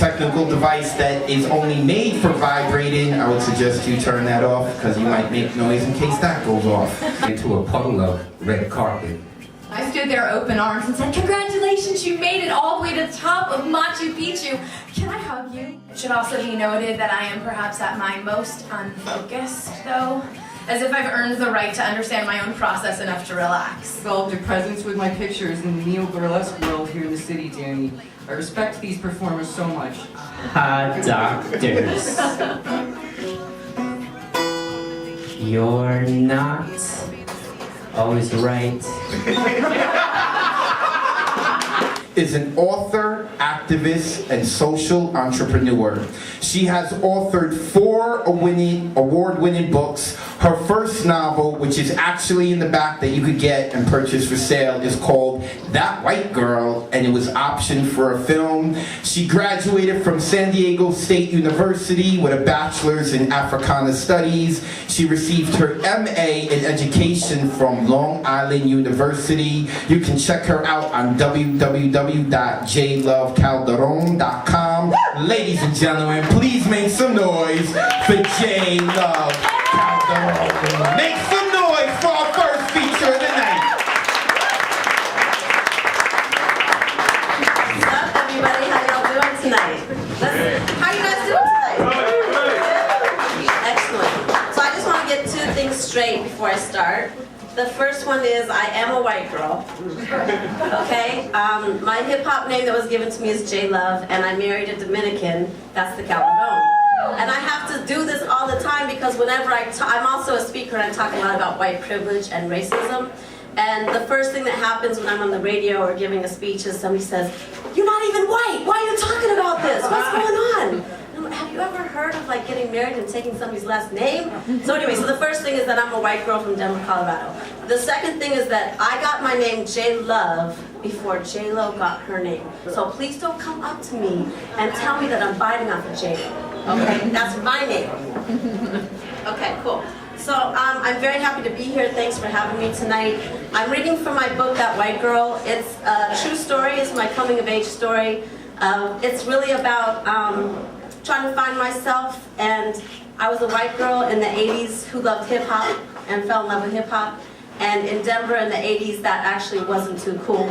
technical device that is only made for vibrating, I would suggest you turn that off because you might make noise in case that goes off. Into a puddle of red carpet. I stood there open arms and said, "Congratulations, you made it all the way to the top of Machu Picchu. Can I hug you?" It should also be noted that I am perhaps at my most unfocused, though, as if I've earned the right to understand my own process enough to relax. Developed a presence with my pictures in the neo-burlesque world here in the city, Danny. I respect these performers so much. Doctors. You're not always right. Is an author, activist, and social entrepreneur. She has authored 4 award-winning books. Her first novel, which is actually in the back that you could get and purchase for sale, is called That White Girl, and it was optioned for a film. She graduated from San Diego State University with a bachelor's in Africana Studies. She received her MA in education from Long Island University. You can check her out on www.JLoveCalderón.com. Ladies and gentlemen, please make some noise for JLove Calderón. Make some noise for our first feature of the night. What's up, everybody? How y'all doing tonight? How you guys doing tonight? Excellent. So I just want to get 2 things straight before I start. The first one is I am a white girl. Okay? My hip-hop name that was given to me is JLove, and I married a Dominican. That's the Calderón. And I have to do this all the time because whenever I'm also a speaker and I talk a lot about white privilege and racism. And the first thing that happens when I'm on the radio or giving a speech is somebody says, "You're not even white. Why are you talking about this? What's going on?" And I'm like, have you ever heard of like getting married and taking somebody's last name? So anyway, so the first thing is that I'm a white girl from Denver, Colorado. The second thing is that I got my name JLove before J-Lo got her name. So please don't come up to me and tell me that I'm biting off of J-Lo. Okay, that's my name. Okay, cool. So I'm very happy to be here. Thanks for having me tonight. I'm reading from my book, That White Girl. It's a true story. It's my coming of age story. It's really about trying to find myself. And I was a white girl in the 80s who loved hip hop and fell in love with hip hop. And in Denver in the 80s, that actually wasn't too cool.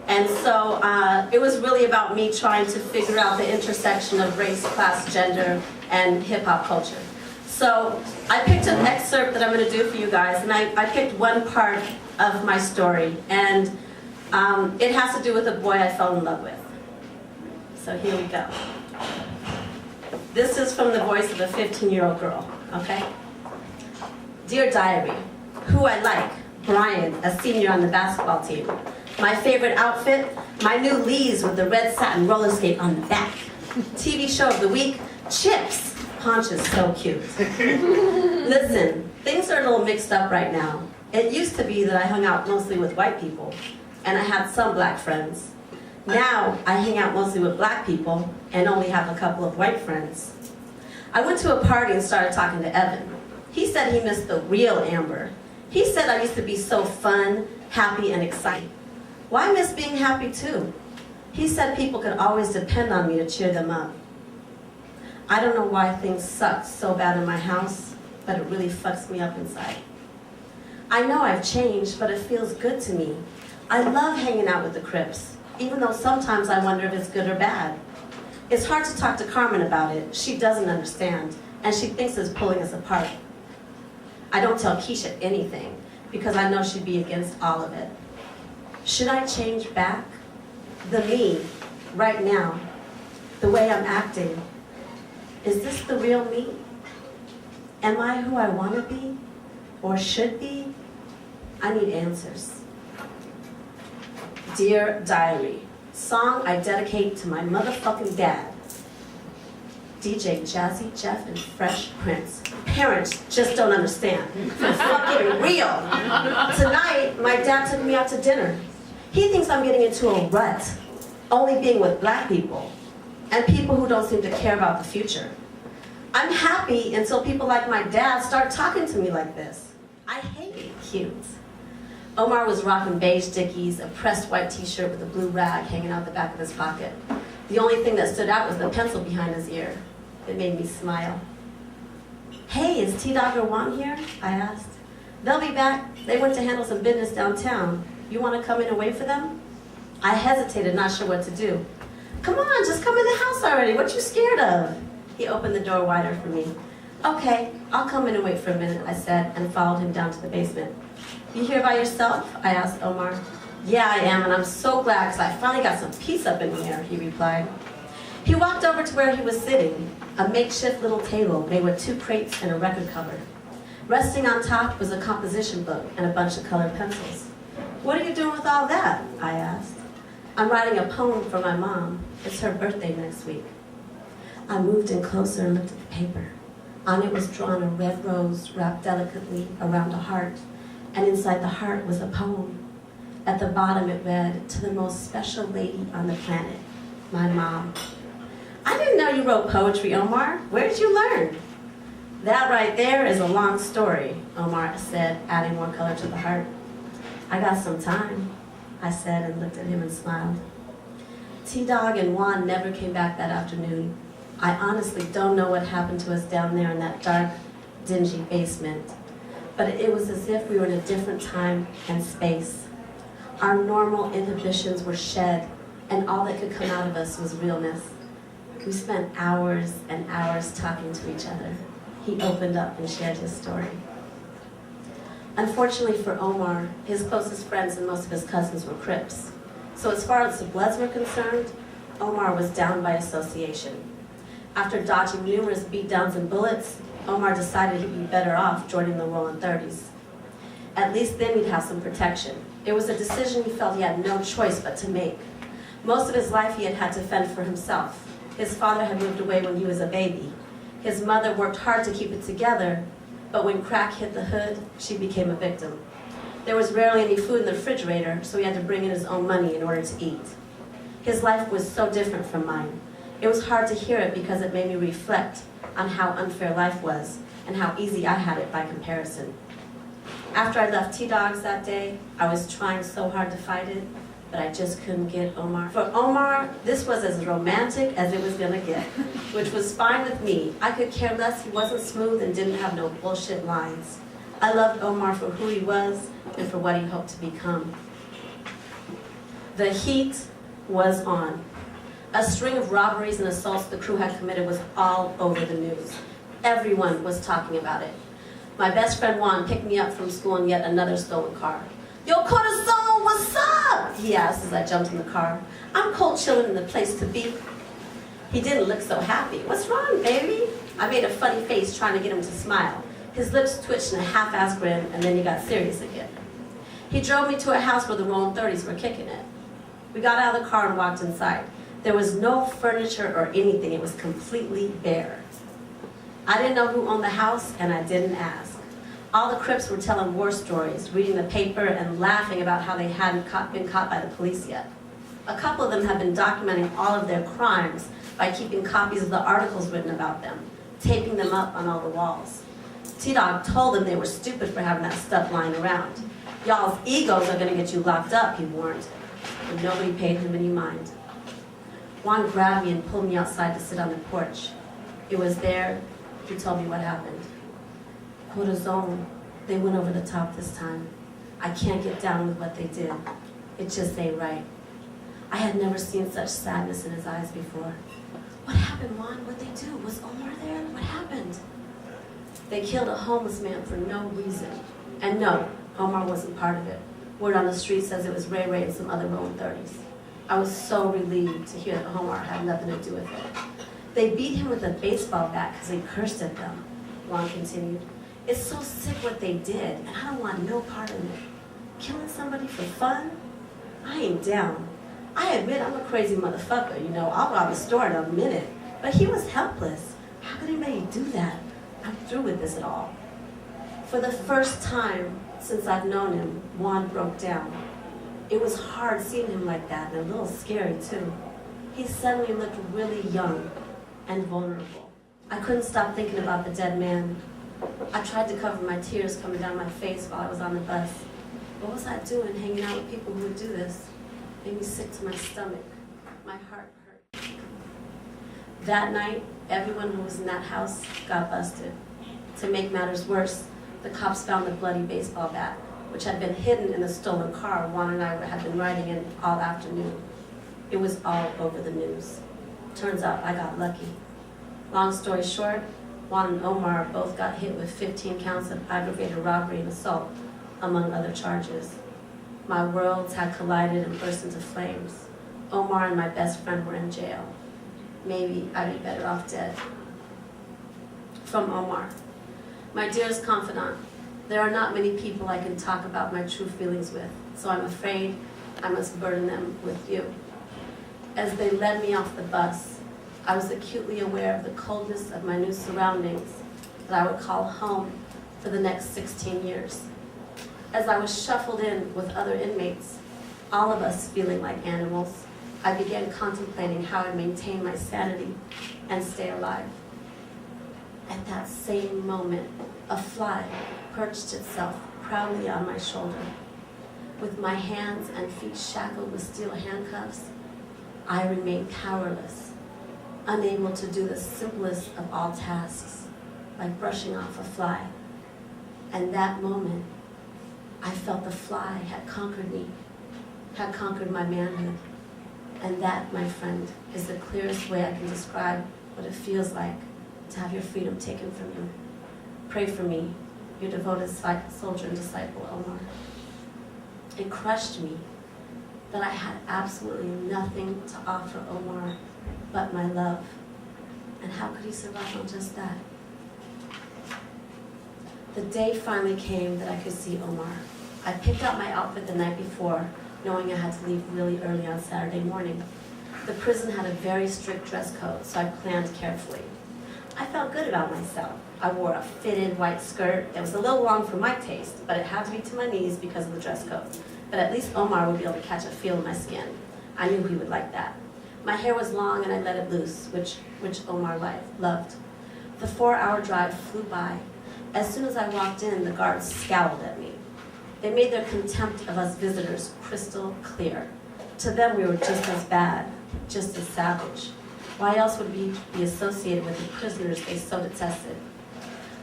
And so it was really about me trying to figure out the intersection of race, class, gender, and hip hop culture. So I picked an excerpt that I'm going to do for you guys, and I picked one part of my story, and it has to do with a boy I fell in love with. So here we go. This is from the voice of a 15-year-old girl, okay? Dear Diary, who I like, Brian, a senior on the basketball team. My favorite outfit, my new Lees with the red satin roller skate on the back. TV show of the week, Chips. Ponch is so cute. Listen, things are a little mixed up right now. It used to be that I hung out mostly with white people, and I had some black friends. Now, I hang out mostly with black people, and only have a couple of white friends. I went to a party and started talking to Evan. He said he missed the real Amber. He said I used to be so fun, happy, and excited. Well, I miss being happy too. He said people could always depend on me to cheer them up. I don't know why things suck so bad in my house, but it really fucks me up inside. I know I've changed, but it feels good to me. I love hanging out with the Crips, even though sometimes I wonder if it's good or bad. It's hard to talk to Carmen about it. She doesn't understand, and she thinks it's pulling us apart. I don't tell Keisha anything, because I know she'd be against all of it. Should I change back? The me, right now, the way I'm acting, is this the real me? Am I who I want to be, or should be? I need answers. Dear Diary, song I dedicate to my motherfucking dad. DJ Jazzy Jeff and Fresh Prince. Parents just don't understand. For fucking real. Tonight, my dad took me out to dinner. He thinks I'm getting into a rut, only being with black people, and people who don't seem to care about the future. I'm happy until people like my dad start talking to me like this. I hate it. Cute. Omar was rocking beige Dickies, a pressed white t-shirt with a blue rag hanging out the back of his pocket. The only thing that stood out was the pencil behind his ear. It made me smile. Hey, is T-Dog or Juan here? I asked. They'll be back. They went to handle some business downtown. You want to come in and wait for them? I hesitated, not sure what to do. Come on, just come in the house already. What you scared of? He opened the door wider for me. Okay, I'll come in and wait for a minute, I said, and followed him down to the basement. You here by yourself? I asked Omar. Yeah, I am, and I'm so glad because I finally got some peace up in here, he replied. He walked over to where he was sitting, a makeshift little table made with 2 crates and a record cover. Resting on top was a composition book and a bunch of colored pencils. What are you doing with all that? I asked. I'm writing a poem for my mom. It's her birthday next week. I moved in closer and looked at the paper. On it was drawn a red rose wrapped delicately around a heart, and inside the heart was a poem. At the bottom it read, to the most special lady on the planet, my mom. I didn't know you wrote poetry, Omar. Where did you learn? That right there is a long story, Omar said, adding more color to the heart. I got some time, I said, and looked at him and smiled. T-Dog and Juan never came back that afternoon. I honestly don't know what happened to us down there in that dark, dingy basement. But it was as if we were in a different time and space. Our normal inhibitions were shed, and all that could come out of us was realness. We spent hours and hours talking to each other. He opened up and shared his story. Unfortunately for Omar, his closest friends and most of his cousins were Crips. So as far as the Bloods were concerned, Omar was down by association. After dodging numerous beatdowns and bullets, Omar decided he'd be better off joining the Rolling 30s. At least then he'd have some protection. It was a decision he felt he had no choice but to make. Most of his life he had had to fend for himself. His father had moved away when he was a baby. His mother worked hard to keep it together, but when crack hit the hood, she became a victim. There was rarely any food in the refrigerator, so he had to bring in his own money in order to eat. His life was so different from mine. It was hard to hear it because it made me reflect on how unfair life was and how easy I had it by comparison. After I left T-Dogs that day, I was trying so hard to fight it, but I just couldn't get Omar. For Omar, this was as romantic as it was gonna get, which was fine with me. I could care less he wasn't smooth and didn't have no bullshit lines. I loved Omar for who he was and for what he hoped to become. The heat was on. A string of robberies and assaults the crew had committed was all over the news. Everyone was talking about it. My best friend Juan picked me up from school in yet another stolen car. Yo, Corazon, what's up? He asked as I jumped in the car. I'm cold chilling in the place to be. He didn't look so happy. What's wrong, baby? I made a funny face trying to get him to smile. His lips twitched in a half-assed grin, and then he got serious again. He drove me to a house where the Rolling 30s were kicking it. We got out of the car and walked inside. There was no furniture or anything. It was completely bare. I didn't know who owned the house, and I didn't ask. All the Crips were telling war stories, reading the paper, and laughing about how they hadn't been caught by the police yet. A couple of them had been documenting all of their crimes by keeping copies of the articles written about them, taping them up on all the walls. T-Dog told them they were stupid for having that stuff lying around. Y'all's egos are gonna get you locked up, he warned. But nobody paid him any mind. Juan grabbed me and pulled me outside to sit on the porch. It was there he told me what happened. Corazon, they went over the top this time. I can't get down with what they did. It just ain't right. I had never seen such sadness in his eyes before. What happened, Juan? What'd they do? Was Omar there? What happened? They killed a homeless man for no reason. And no, Omar wasn't part of it. Word on the street says it was Ray Ray and some other Rolling 30s. I was so relieved to hear that Omar had nothing to do with it. They beat him with a baseball bat because he cursed at them, Juan continued. It's so sick what they did, and I don't want no part of it. Killing somebody for fun? I ain't down. I admit I'm a crazy motherfucker, you know. I'll rob a store in a minute. But he was helpless. How could anybody do that? I'm through with this at all. For the first time since I've known him, Juan broke down. It was hard seeing him like that, and a little scary too. He suddenly looked really young and vulnerable. I couldn't stop thinking about the dead man. I tried to cover my tears coming down my face while I was on the bus. What was I doing hanging out with people who would do this? It made me sick to my stomach. My heart hurt. That night, everyone who was in that house got busted. To make matters worse, the cops found the bloody baseball bat, which had been hidden in the stolen car Juan and I had been riding in all afternoon. It was all over the news. Turns out I got lucky. Long story short, Juan and Omar both got hit with 15 counts of aggravated robbery and assault, among other charges. My worlds had collided and burst into flames. Omar and my best friend were in jail. Maybe I'd be better off dead. From Omar. My dearest confidant, there are not many people I can talk about my true feelings with, so I'm afraid I must burden them with you. As they led me off the bus, I was acutely aware of the coldness of my new surroundings that I would call home for the next 16 years. As I was shuffled in with other inmates, all of us feeling like animals, I began contemplating how I'd maintain my sanity and stay alive. At that same moment, a fly perched itself proudly on my shoulder. With my hands and feet shackled with steel handcuffs, I remained powerless, unable to do the simplest of all tasks, like brushing off a fly. And that moment, I felt the fly had conquered me, had conquered my manhood. And that, my friend, is the clearest way I can describe what it feels like to have your freedom taken from you. Pray for me, your devoted soldier and disciple, Omar. It crushed me that I had absolutely nothing to offer Omar but my love. And how could he survive on just that? The day finally came that I could see Omar. I picked out my outfit the night before, knowing I had to leave really early on Saturday morning. The prison had a very strict dress code, so I planned carefully. I felt good about myself. I wore a fitted white skirt. It was a little long for my taste, but it had to be to my knees because of the dress code. But at least Omar would be able to catch a feel of my skin. I knew he would like that. My hair was long and I let it loose, which Omar loved. The 4-hour drive flew by. As soon as I walked in, the guards scowled at me. They made their contempt of us visitors crystal clear. To them, we were just as bad, just as savage. Why else would we be associated with the prisoners they so detested?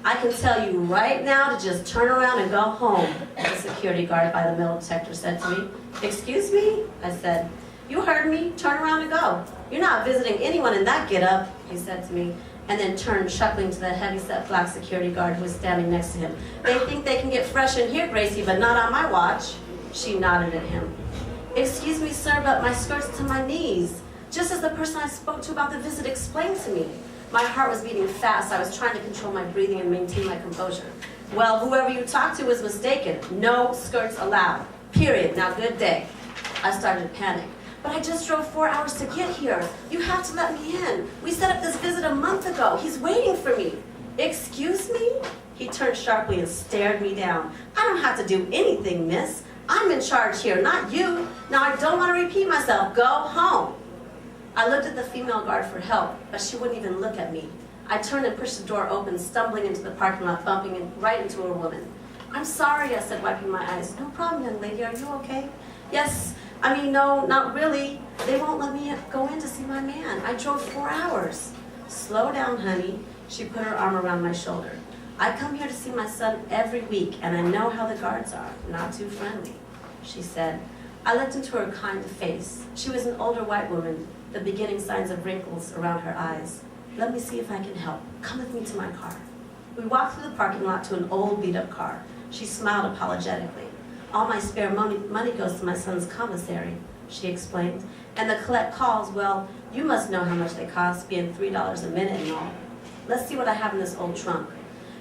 I can tell you right now to just turn around and go home, the security guard by the metal detector said to me. Excuse me? I said. You heard me. Turn around and go. You're not visiting anyone in that get-up, he said to me, and then turned chuckling to the heavy-set black security guard who was standing next to him. They think they can get fresh in here, Gracie, but not on my watch. She nodded at him. Excuse me, sir, but my skirt's to my knees. Just as the person I spoke to about the visit explained to me. My heart was beating fast. I was trying to control my breathing and maintain my composure. Well, whoever you talked to was mistaken. No skirts allowed. Period. Now, good day. I started to panic. But I just drove 4 hours to get here. You have to let me in. We set up this visit a month ago. He's waiting for me. Excuse me? He turned sharply and stared me down. I don't have to do anything, miss. I'm in charge here, not you. Now, I don't want to repeat myself. Go home. I looked at the female guard for help, but she wouldn't even look at me. I turned and pushed the door open, stumbling into the parking lot, bumping right into a woman. I'm sorry, I said, wiping my eyes. No problem, young lady. Are you okay? Yes. No, not really. They won't let me go in to see my man. I drove 4 hours. Slow down, honey. She put her arm around my shoulder. I come here to see my son every week, and I know how the guards are. Not too friendly, she said. I looked into her kind face. She was an older white woman, the beginning signs of wrinkles around her eyes. Let me see if I can help. Come with me to my car. We walked through the parking lot to an old beat-up car. She smiled apologetically. All my spare money goes to my son's commissary, she explained. And the collect calls, well, you must know how much they cost, being $3 a minute and all. Let's see what I have in this old trunk.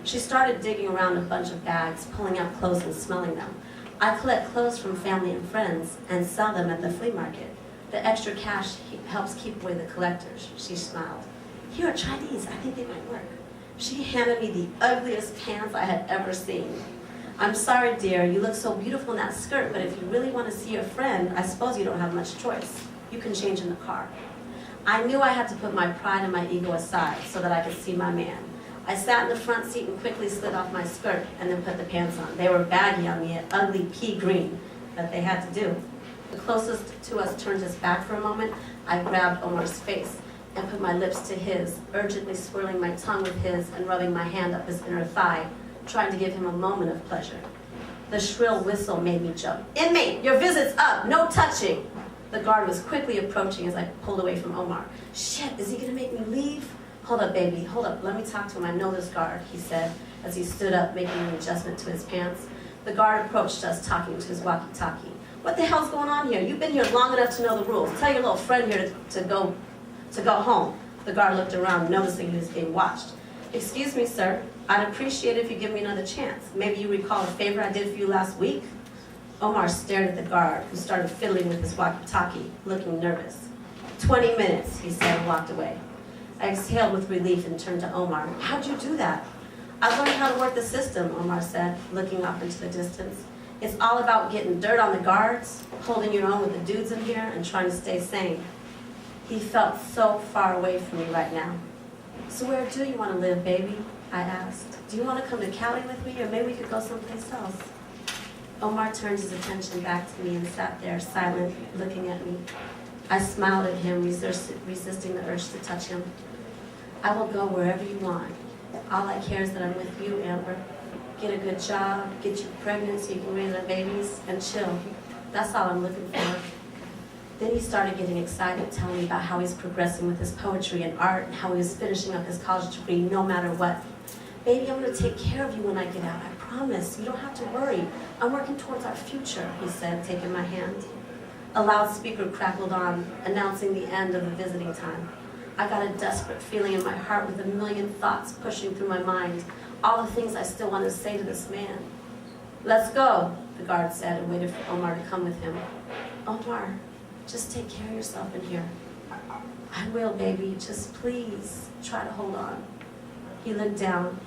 She started digging around a bunch of bags, pulling out clothes and smelling them. I collect clothes from family and friends and sell them at the flea market. The extra cash helps keep away the collectors, she smiled. Here, try these. I think they might work. She handed me the ugliest pants I had ever seen. I'm sorry, dear, you look so beautiful in that skirt, but if you really want to see your friend, I suppose you don't have much choice. You can change in the car. I knew I had to put my pride and my ego aside so that I could see my man. I sat in the front seat and quickly slid off my skirt and then put the pants on. They were baggy on me, an ugly pea green, but they had to do. The closest to us turned his back for a moment. I grabbed Omar's face. and put my lips to his, urgently swirling my tongue with his and rubbing my hand up his inner thigh, trying to give him a moment of pleasure. The shrill whistle made me jump. "Inmate, your visit's up, no touching!" The guard was quickly approaching as I pulled away from Omar. "Shit, is he gonna make me leave?" "Hold up, baby, hold up, let me talk to him, I know this guard," he said as he stood up, making an adjustment to his pants. The guard approached us, talking to his walkie-talkie. "What the hell's going on here? You've been here long enough to know the rules. Tell your little friend here to go home." The guard looked around, noticing he was being watched. "Excuse me, sir. I'd appreciate it if you give me another chance. Maybe you recall a favor I did for you last week?" Omar stared at the guard, who started fiddling with his walkie-talkie, looking nervous. 20 minutes, he said, and walked away. I exhaled with relief and turned to Omar. "How'd you do that?" "I learned how to work the system," Omar said, looking off into the distance. "It's all about getting dirt on the guards, holding your own with the dudes in here, and trying to stay sane." He felt so far away from me right now. "So where do you want to live, baby?" I asked. "Do you want to come to Cali with me, or maybe we could go someplace else?" Omar turned his attention back to me and sat there, silent, looking at me. I smiled at him, resisting the urge to touch him. "I will go wherever you want. All I care is that I'm with you, Amber. Get a good job, get you pregnant so you can raise our babies, and chill. That's all I'm looking for." Then he started getting excited, telling me about how he's progressing with his poetry and art, and how he was finishing up his college degree no matter what. "Baby, I'm going to take care of you when I get out. I promise. You don't have to worry. I'm working towards our future," he said, taking my hand. A loudspeaker crackled on, announcing the end of the visiting time. I got a desperate feeling in my heart with a million thoughts pushing through my mind, all the things I still wanted to say to this man. "Let's go," the guard said, and waited for Omar to come with him. "Omar, just take care of yourself in here." "I will, baby. Just please try to hold on." He looked down.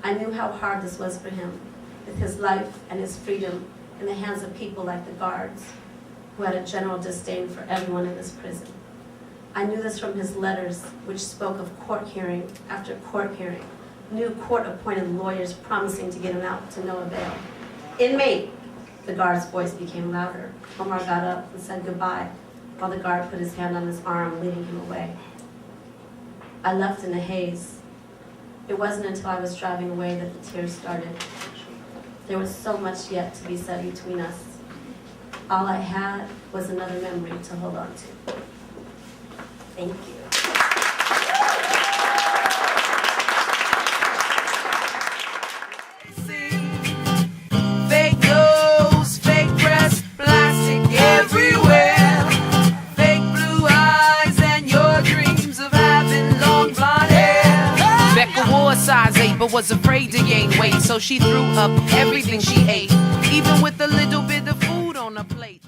I knew how hard this was for him, with his life and his freedom in the hands of people like the guards, who had a general disdain for everyone in this prison. I knew this from his letters, which spoke of court hearing after court hearing, new court-appointed lawyers promising to get him out to no avail. "Inmate!" The guard's voice became louder. Omar got up and said goodbye, while the guard put his hand on his arm, leading him away. I left in a haze. It wasn't until I was driving away that the tears started. There was so much yet to be said between us. All I had was another memory to hold on to. Thank you. Fake nose, fake breast, plastic everywhere. Fake blue eyes and your dreams of having long blonde hair. Becca wore a size 8 but was afraid to gain weight, so she threw up everything she ate, even with a little bit of food on her plate.